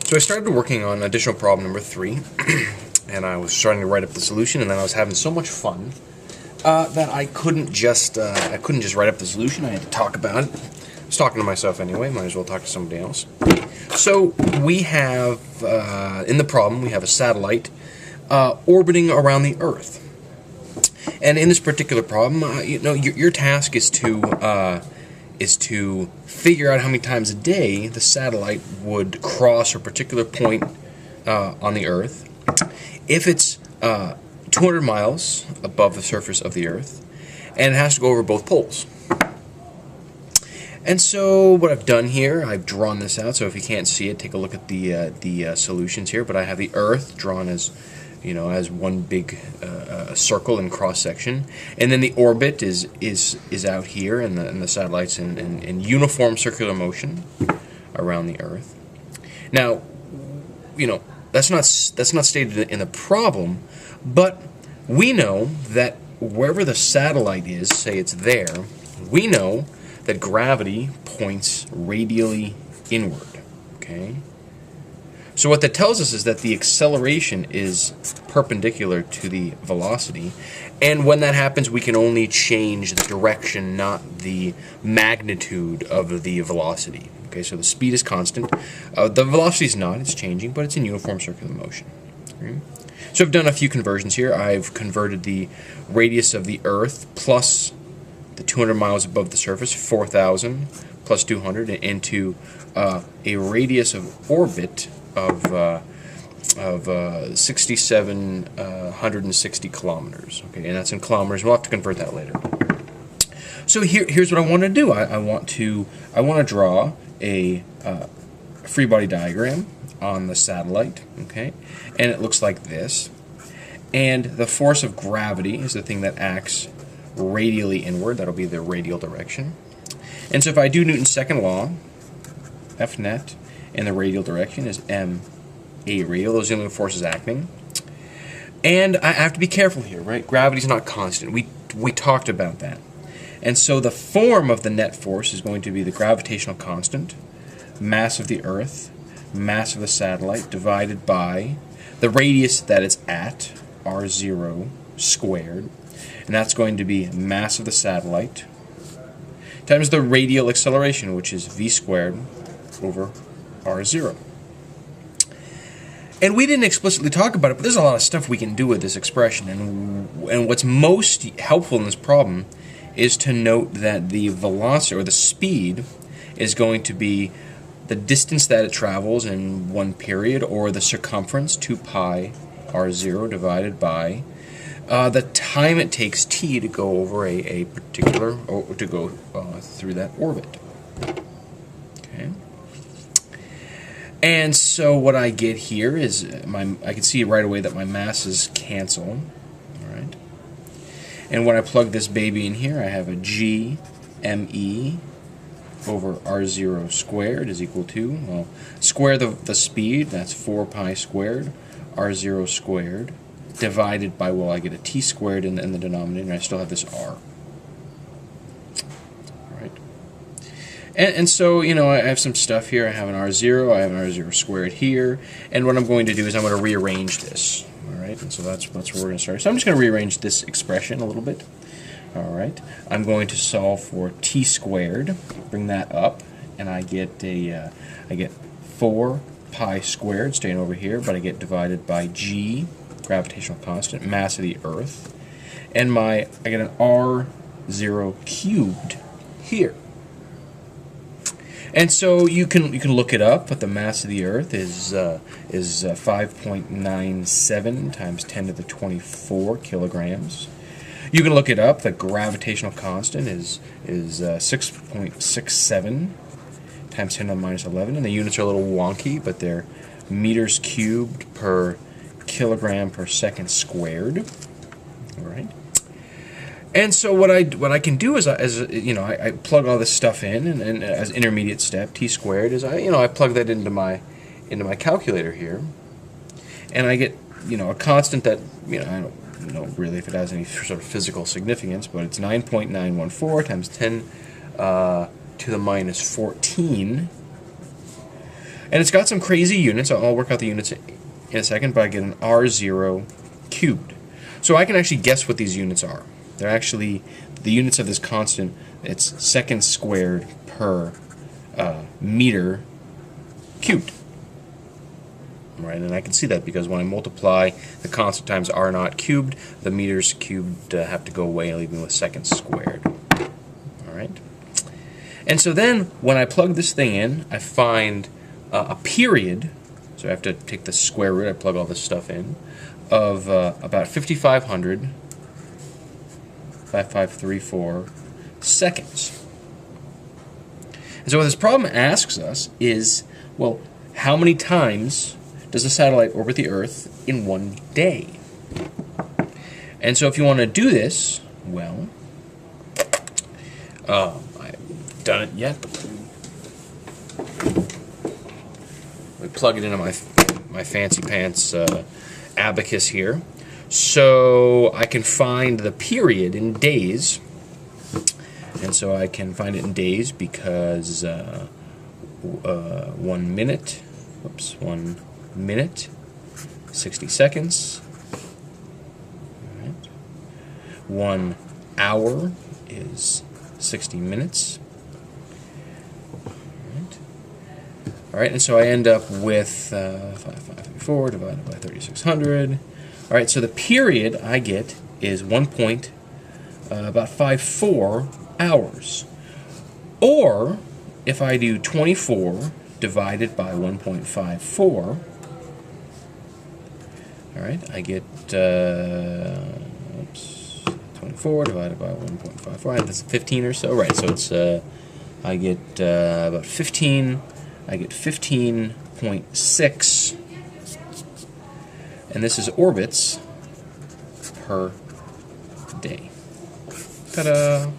So I started working on additional problem number 3, and I was starting to write up the solution, and then I was having so much fun that I couldn't just write up the solution. I had to talk about it. I was talking to myself anyway. Might as well talk to somebody else. So we have in the problem we have a satellite orbiting around the Earth, and in this particular problem, your task is to figure out how many times a day the satellite would cross a particular point on the Earth. If it's 200 miles above the surface of the Earth, and it has to go over both poles. And so what I've done here, I've drawn this out, so if you can't see it, take a look at the solutions here, but I have the Earth drawn as one big circle in cross-section, and then the orbit is out here, and the satellite's in uniform circular motion around the Earth. Now, that's not stated in the problem, but we know that wherever the satellite is, say it's there, we know that gravity points radially inward. Okay. So what that tells us is that the acceleration is perpendicular to the velocity, and when that happens we can only change the direction, not the magnitude of the velocity. Okay, so the speed is constant. The velocity is not, it's changing, but it's in uniform circular motion. Okay. So I've done a few conversions here. I've converted the radius of the Earth plus the 200 miles above the surface, 4,000 plus 200, into a radius of orbit of 6,760 kilometers. Okay, and that's in kilometers. We'll have to convert that later. So here's what I want to do. I want to draw a free body diagram on the satellite. Okay, and it looks like this. And the force of gravity is the thing that acts radially inward. That'll be the radial direction. And so if I do Newton's second law, F net, and the radial direction is ma radial. Those are the only forces acting. And I have to be careful here, right? Gravity's not constant. We talked about that. And so the form of the net force is going to be the gravitational constant, mass of the Earth, mass of the satellite, divided by the radius that it's at, r0 squared. And that's going to be mass of the satellite times the radial acceleration, which is v squared over r0. And we didn't explicitly talk about it, but there's a lot of stuff we can do with this expression. And what's most helpful in this problem is to note that the velocity, or the speed, is going to be the distance that it travels in one period, or the circumference, 2 pi r0, divided by the time it takes t to go over a particular, or to go through that orbit. Okay. And so what I get here is I can see right away that my masses cancel. All right. And when I plug this baby in here, I have a g me over r0 squared is equal to, well, square the speed, that's 4 pi squared, r0 squared, divided by, well, I get a t squared in the denominator, and I still have this r. Right. And so, I have some stuff here. I have an r0, I have an r0 squared here, and what I'm going to do is I'm going to rearrange this. All right, and so that's where we're going to start. So I'm just going to rearrange this expression a little bit. All right, I'm going to solve for t squared, bring that up, and I get 4 pi squared, staying over here, but I get divided by g, gravitational constant, mass of the Earth, and I get an r0 cubed here. And so you can look it up, but the mass of the Earth is 5.97 times 10 to the 24 kilograms. You can look it up. The gravitational constant is 6.67 times 10 to the minus 11, and the units are a little wonky, but they're meters cubed per kilogram per second squared. All right. And so what I can do is, I plug all this stuff in, and as intermediate step, t squared is I plug that into my calculator here, and I get a constant that I don't know really if it has any sort of physical significance, but it's 9.914 times 10 to the minus 14 And it's got some crazy units. I'll work out the units in a second, but I get an R0 cubed. So I can actually guess what these units are. They're actually the units of this constant. It's seconds squared per meter cubed. Right, and I can see that because when I multiply the constant times R naught cubed, the meters cubed have to go away, leaving me with seconds squared. All right. And so then, when I plug this thing in, I find a period. So I have to take the square root. I plug all this stuff in of about 5,500, 5534 seconds. And so what this problem asks us is, well, how many times does a satellite orbit the Earth in one day? And so if you want to do this, well, I haven't done it yet, but we plug it into my fancy pants abacus here. So I can find the period in days, and so I can find it in days because 1 minute, 60 seconds. All right. 1 hour is 60 minutes. All right, and so I end up with 5534 divided by 3600. All right, so the period I get is about 54 hours. Or if I do 24 divided by 1.54, all right, I get 24 divided by 1.54. That's 15 or so, right? So it's I get about 15. I get 15.6, and this is orbits per day. Ta-da!